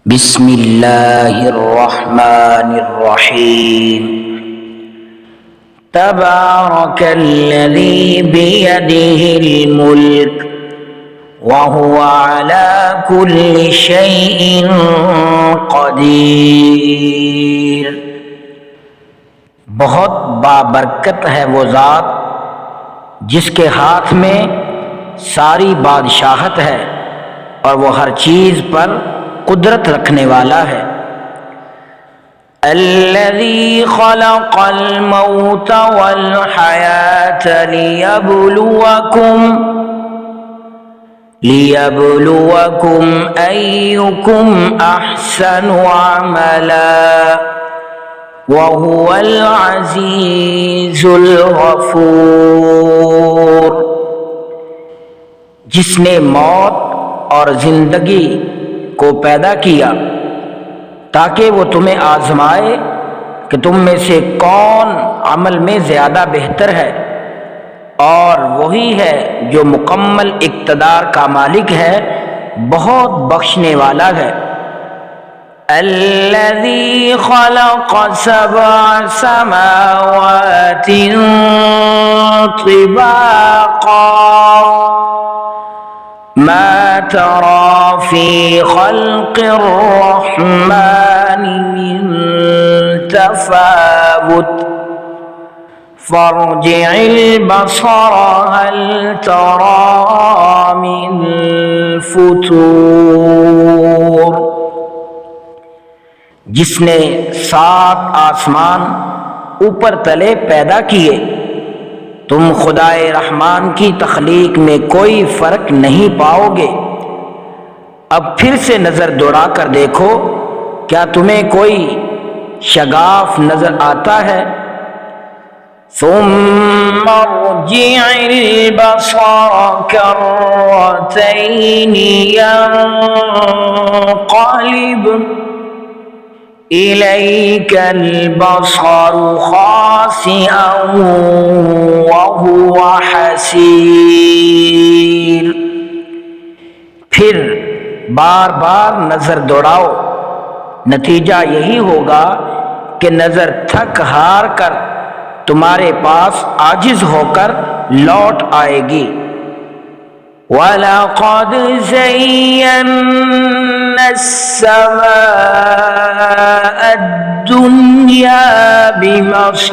बिस्मिल्लाहिर्रहमानिर्रहीम। तबारकल्लज़ी बियदिहिल मुल्क व हुवा अला कुल्लि शैइन क़दीर। बहुत बाबरकत है वो ज़ात जिसके हाथ में सारी बादशाहत है और वो हर चीज़ पर कुदरत रखने वाला है। अल्लज़ी खलक़ल मौत वल हयात लियब्लुवकुम अय्युकुम अहसनु अमला व हुवल अज़ीज़ुल गफ़ूर। जिसने मौत और जिंदगी को पैदा किया ताकि वो तुम्हें आजमाए कि तुम में से कौन अमल में ज़्यादा बेहतर है, और वही है जो मुकम्मल इक़्तिदार का मालिक है, बहुत बख्शने वाला है। अल्लज़ी खलक़ सबअ समावातिन तिबाक़ा मा तरा फ़ी ख़ल्क़िर रहमानि मिन तफ़ावुत फ़र्जिइल बसर हल तरा मिन फ़ुतूर। जिसने 7 आसमान ऊपर तले पैदा किए, तुम खुदाए रहमान की तख्लीक में कोई फर्क नहीं पाओगे। अब फिर से नजर दौड़ा कर देखो, क्या तुम्हें कोई शगाफ नजर आता है? सुम्मा अर्जिइल बसर कर्रतैनि यन्क़लिब इलैकल बसरु खासिअन व हुवा हसीर। फिर बार बार नजर दौड़ाओ, नतीजा यही होगा कि नजर थक हार कर तुम्हारे पास आजिज होकर लौट आएगी। वलक़द ज़य्यन्ना अस्समाअ दुनिया बिमसाबीह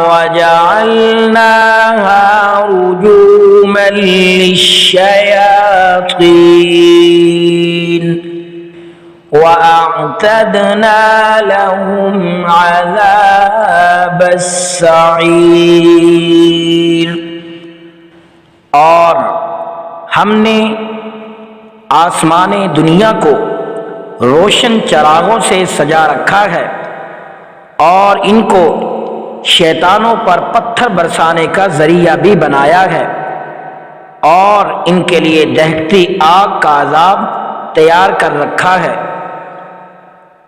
वजअलनाहा रुजूमन लिश्शयातीन वअअतदना लहुम अज़ाबस सईर। और हमने आसमाने दुनिया को रोशन चरागों से सजा रखा है और इनको शैतानों पर पत्थर बरसाने का जरिया भी बनाया है, और इनके लिए दहकती आग का अजाब तैयार कर रखा है।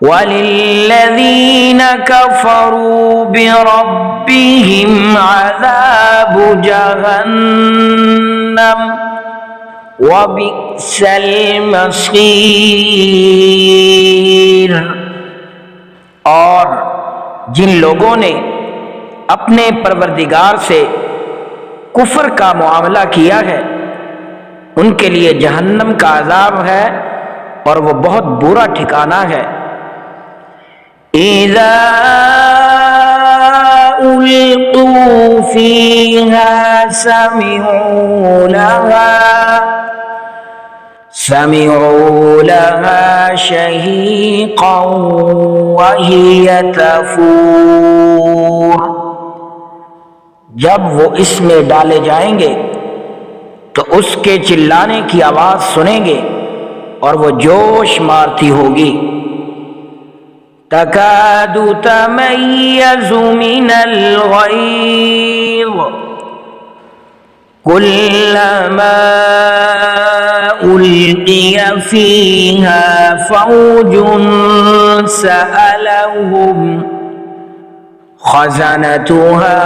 वलिल्लज़ीन कफ़रू बिरब्बिहिम अज़ाबु जहन्नम व बि'सल मसीर। और जिन लोगों ने अपने परवरदिगार से कुफ्र का मुआमला किया है, उनके लिए जहन्नम का अजाब है और वो बहुत बुरा ठिकाना है। इज़ा उल्क़ू फ़ीहा समिऊ लहा शहीक़न वहिय तफ़ूर। जब वो इसमें डाले जाएंगे तो उसके चिल्लाने की आवाज सुनेंगे और वो जोश मारती होगी। तकादु तमय्यज़ु मिनल ग़यज़ कुल्लमा उल्क़िय फ़ीहा फ़ौजुन सअलहुम ख़ज़नतुहा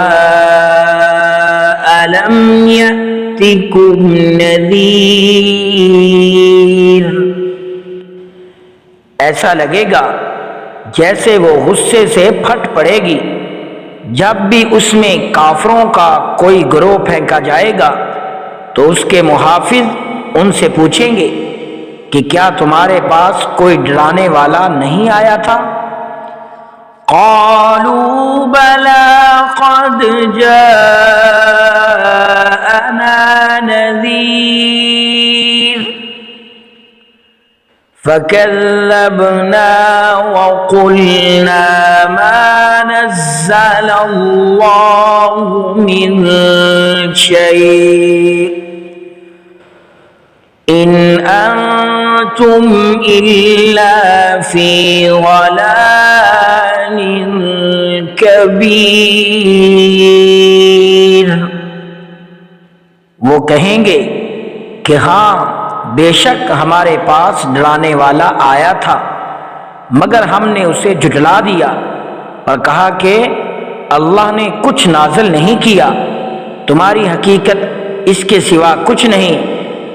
अलम यअतिकुम नज़ीर। ऐसा लगेगा जैसे वो गुस्से से फट पड़ेगी जब भी उसमें काफरों का कोई गिरोह फेंका जाएगा, तो उसके मुहाफिज उनसे पूछेंगे कि क्या तुम्हारे पास कोई डराने वाला नहीं आया था? क़ालू बला क़द जाअना नज़ीर फ़कज़्ज़बना व क़ुलना मा नज़्ज़लल्लाहु मिन शै' इन अंतुम इल्ला फ़ी ज़लालिन कबीर। वो कहेंगे कि हाँ, बेशक हमारे पास डराने वाला आया था, मगर हमने उसे झुठला दिया और कहा कि अल्लाह ने कुछ नाज़िल नहीं किया। तुम्हारी हकीकत इसके सिवा कुछ नहीं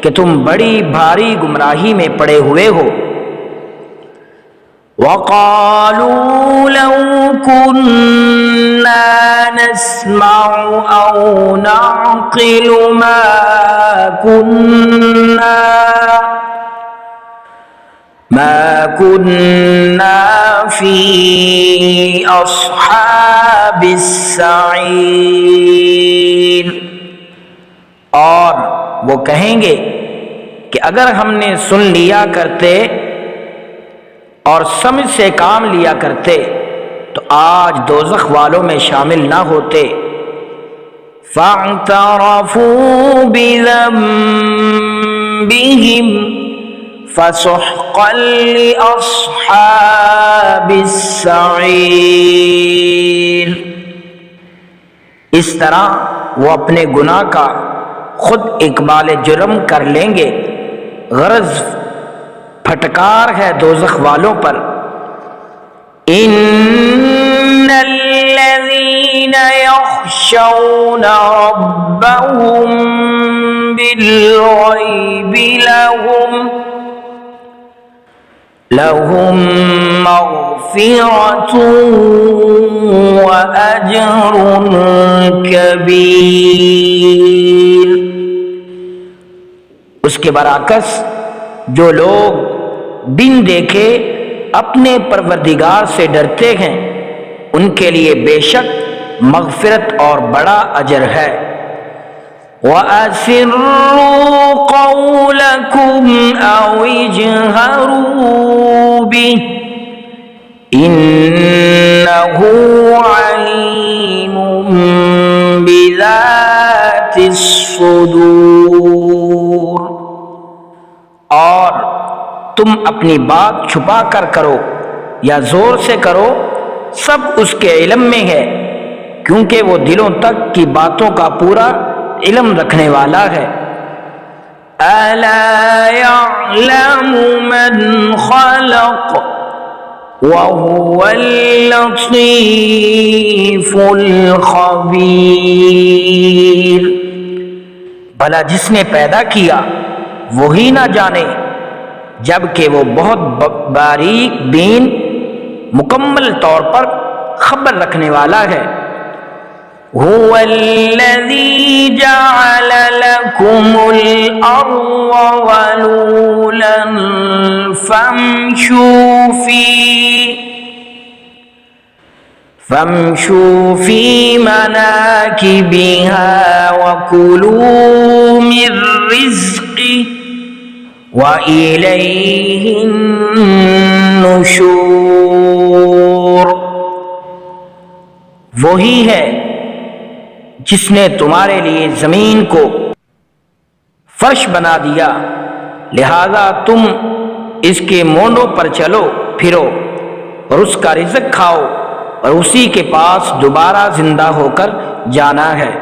कि तुम बड़ी भारी गुमराही में पड़े हुए हो। वक़ालू लौ कुन्ना नस्मअु औ नअक़िलु मा कुन्ना फ़ी अस्हाबिस सईर। और वो कहेंगे कि अगर हमने सुन लिया करते और समझ से काम लिया करते तो आज दोज़ख वालों में शामिल ना होते। फ़अतरफ़ू बिज़ंबिहिम फ़सुहक़न लिअस्हाबिस सईर। इस तरह वो अपने गुनाह का खुद इकबाल जुर्म कर लेंगे। गरज फटकार है दोज़ख वालों पर। इन्नल्लज़ीना यख़शौना रब्बहुम बिल-ग़ैबि लहुम मग़फ़िरतुन व अज्रुन कबीर। उसके बरअक्स जो लोग बिन देखे अपने परवरदिगार से डरते हैं, उनके लिए बेशक मग़फ़िरत और बड़ा अजर है। वअसिर्रू क़ौलकुम औ इजहरू बिही इन्नहु अलीमुम बिज़ातिस सुदूर। और तुम अपनी बात छुपा कर करो या जोर से करो, सब उसके इल्म में है, क्योंकि वो दिलों तक की बातों का पूरा इल्म रखने वाला है। अला यअलमु मन खलक़ व हुवल लतीफुल खबीर। भला जिसने पैदा किया वही ना जाने, जबकि वो बहुत बारीक बीन मुकम्मल तौर पर खबर रखने वाला है। हुवल्लज़ी जअल लकुमुल अर्ज़ ज़लूलन फम्शू फ़ी मनाकिबिहा व कुलू मिर रिज़्क़िही व इलैहिन नुशूर। वही है जिसने तुम्हारे लिए जमीन को फर्श बना दिया, लिहाजा तुम इसके मोंडों पर चलो फिरो और उसका रिज़्क़ खाओ और उसी के पास दोबारा जिंदा होकर जाना है।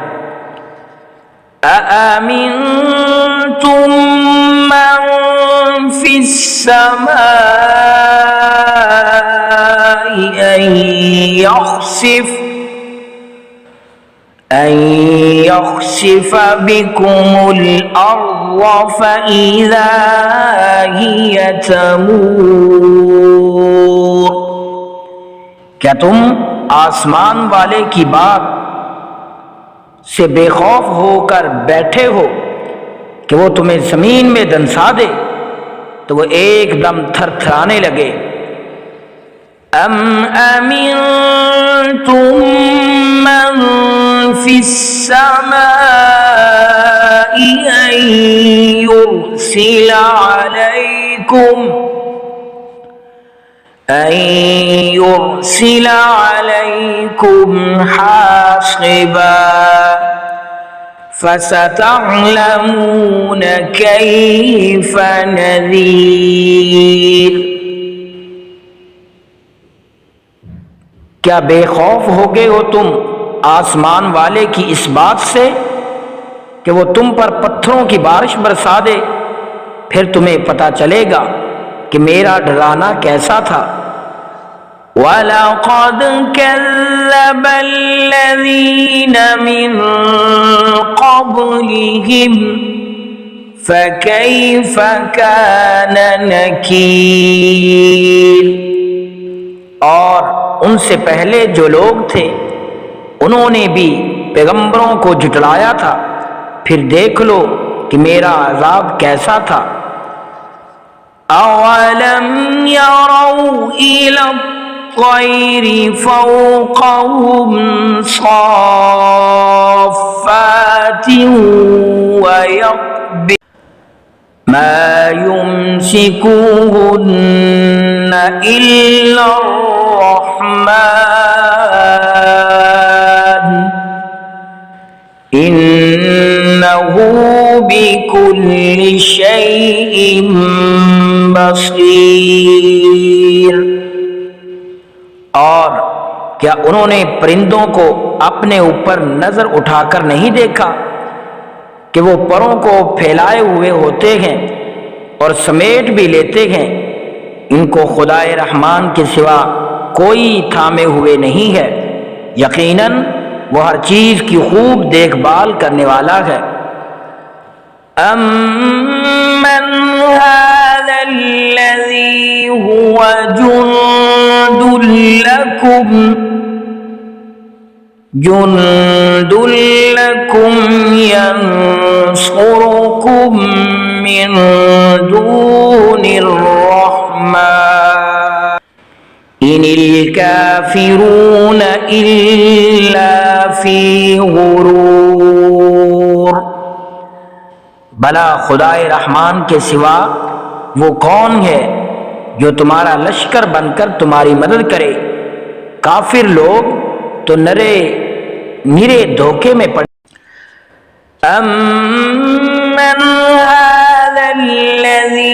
अअमिनतुम मन फिस समाई अन यख़सिफ अन यख्सिफ बिकुमुल अर्ज़ फ़इज़ा हिय तमूर। क्या तुम आसमान वाले की बात से बेखौफ होकर बैठे हो कि वो तुम्हें जमीन में दंसा दे तो वो एकदम थरथराने लगे। अम अमिनतुम मन फिस्समाइ अन युरसिला अलैकुम हासिबा फसतअलमून कैफ नज़ीर। क्या बेखौफ हो गए हो तुम आसमान वाले की इस बात से कि वो तुम पर पत्थरों की बारिश बरसा दे, फिर तुम्हें पता चलेगा कि मेरा डराना कैसा था। वलक़द कज़्ज़बल्लज़ीन मिन क़ब्लिहिम फ़कैफ़ कान नकीर। और उनसे पहले जो लोग थे उन्होंने भी पैगंबरों को झुठलाया था, फिर देख लो कि मेरा अज़ाब कैसा था। अवलम यरौ इला तैरि फ़ौक़हुम सॉफ़्फ़ातिन व यक़बिज़्न मा युम्सिकुहुन्न इल्ला अर्रहमान इन्नहु बिकुल्लि शैइन बसीर। और क्या उन्होंने परिंदों को अपने ऊपर नजर उठाकर नहीं देखा कि वो परों को फैलाए हुए होते हैं और समेट भी लेते हैं, इनको खुदाए रहमान के सिवा कोई थामे हुए नहीं है, यकीनन वो हर चीज की खूब देखभाल करने वाला है। अम्मन हाज़ल्लज़ी हुवा जुंदुल लकुम यंसुरुकुम मिन दूनिर रहमान इनिल काफिरून इल्ला फी गुरूर। भला खुदाए रहमान के सिवा वो कौन है जो तुम्हारा लश्कर बनकर तुम्हारी मदद करे? काफिर लोग तो निरे धोखे में पड़े। अम्मन हाज़ल्लज़ी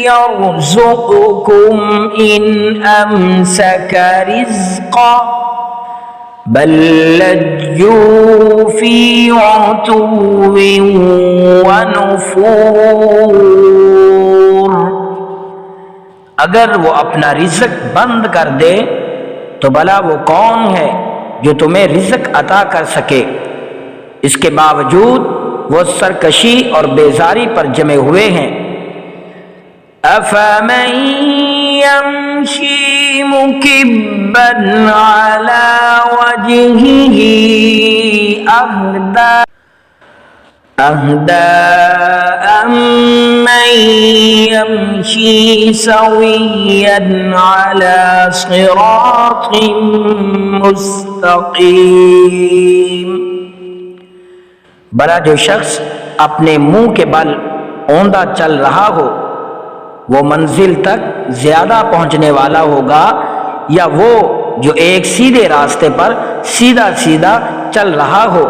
यर्ज़ुक़ुकुम इन अमसक रिज़्क़ा बल लज्जू फ़ी उतुव्विन व नुफ़ूर। अगर वो अपना रिज़्क़ बंद कर दे तो भला वो कौन है जो तुम्हें रिज़्क़ अता कर सके? इसके बावजूद वो सरकशी और बेजारी पर जमे हुए हैं। अफ़मन यमशी मुकिब्बन अला वजहिही अहदा अम्मन यमशी सविय्यन अला सिरातिन मुस्तक़ीम। भला जो शख्स अपने मुंह के बल औंधा चल रहा हो वो मंजिल तक ज्यादा पहुंचने वाला होगा, या वो जो एक सीधे रास्ते पर सीधा सीधा चल रहा हो।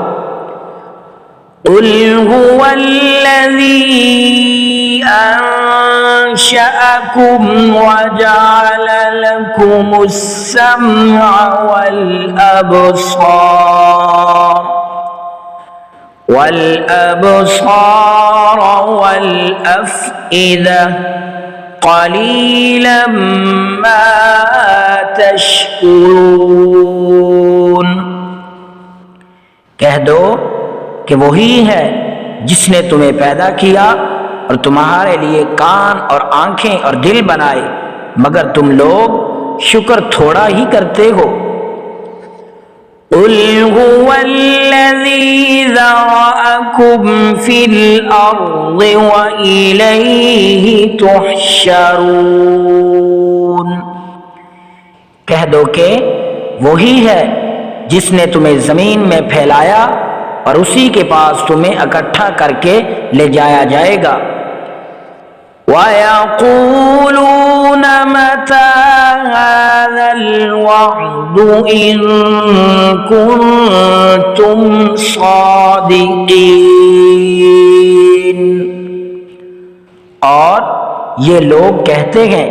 कुल हुवल्लज़ी अंशअकुम व जअल लकुमुस्समअ वल अबसार वल अफ़इदा क़लीलन मा तशकुरून। कह दो कि वही है जिसने तुम्हें पैदा किया और तुम्हारे लिए कान और आंखें और दिल बनाए, मगर तुम लोग शुक्र थोड़ा ही करते हो। कुल हुवल्लज़ी ज़रअकुम फ़िल अर्ज़ि व इलैहि तुहशरून। कह दो कि वही है जिसने तुम्हें जमीन में फैलाया और उसी के पास तुम्हें इकट्ठा करके ले जाया जाएगा। वयक़ूलून मता हाज़ल वअदु इन कुन्तुम सादिक़ीन। और ये लोग कहते हैं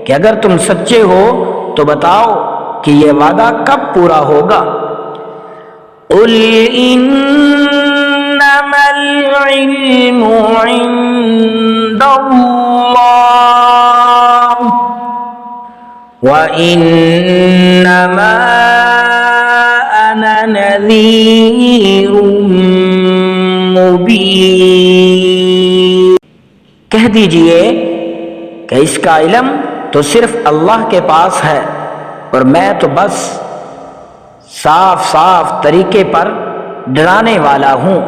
कि अगर तुम सच्चे हो तो बताओ कि ये वादा कब पूरा होगा। कुल इन्नमल इल्मु इंदल्लाह व इन्नमा अना नज़ीरुम मुबीन। कह दीजिए कि इसका इल्म तो सिर्फ अल्लाह के पास है और मैं तो बस साफ साफ तरीके पर डराने वाला हूँ।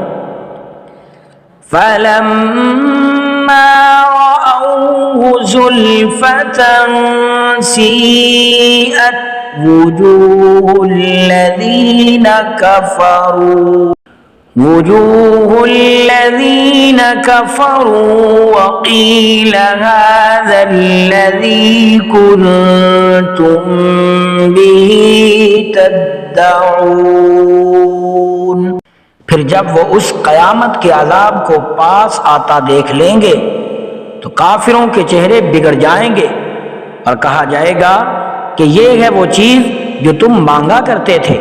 फलम्मा रअऊहु ज़ुल्फ़तन सीअत वुजूहुल्लज़ीन कफ़रू वक़ील हाज़ल्लज़ी कुन्तुम बिही तद्दऊन। फिर जब वो उस क़यामत के अज़ाब को पास आता देख लेंगे तो काफिरों के चेहरे बिगड़ जाएंगे और कहा जाएगा कि ये है वो चीज जो तुम मांगा करते थे।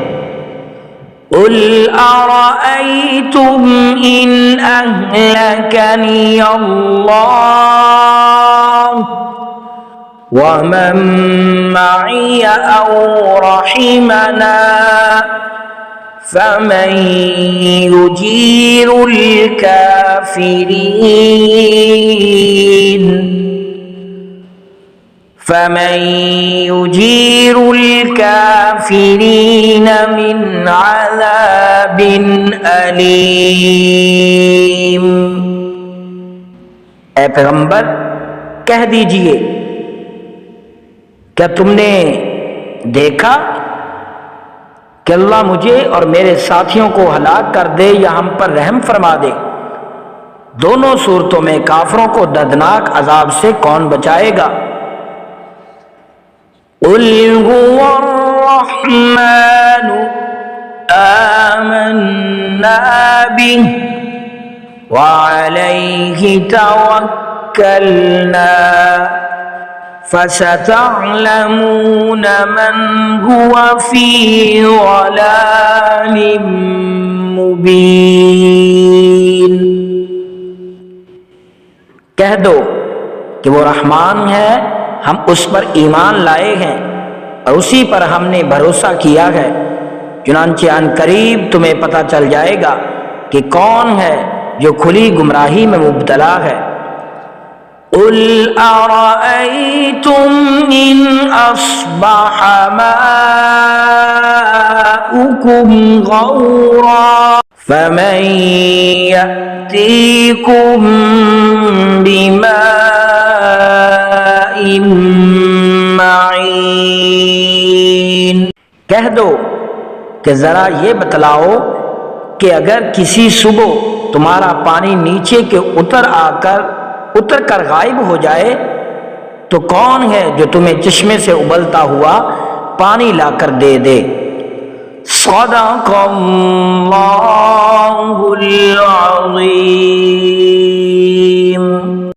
कुल अरअयतुम इन अहलकनी अल्लाह व मन मई औ रहिमना फमन युजीरुल काफिरीन मिन अज़ाबिन अलीम। ऐ पैगंबर, कह दीजिए क्या तुमने देखा कि अल्लाह मुझे और मेरे साथियों को हलाक कर दे या हम पर रहम फरमा दे। दोनों सूरतों में काफिरों को दर्दनाक अजाब से कौन बचाएगा। कुल हुवर्रहमानु आमन्ना बिहि व अलैहि तवक्कलना फसतअलमून मन हुवा फी ज़लालिम मुबीन। कह दो कि वो रहमान है, हम उस पर ईमान लाए हैं और उसी पर हमने भरोसा किया है। चुनांचे अनकरीब तुम्हें पता चल जाएगा कि कौन है जो खुली गुमराही में मुब्तला है। कुल अरअयतुम इन अस्बह माउकुम गौरा फमन यअतीकुम बिमाइन मईन। कह दो कि जरा ये बतलाओ कि अगर किसी सुबह तुम्हारा पानी नीचे के उतर कर गायब हो जाए तो कौन है जो तुम्हें चश्मे से उबलता हुआ पानी लाकर दे दे। सदक़ल्लाहुल अज़ीम।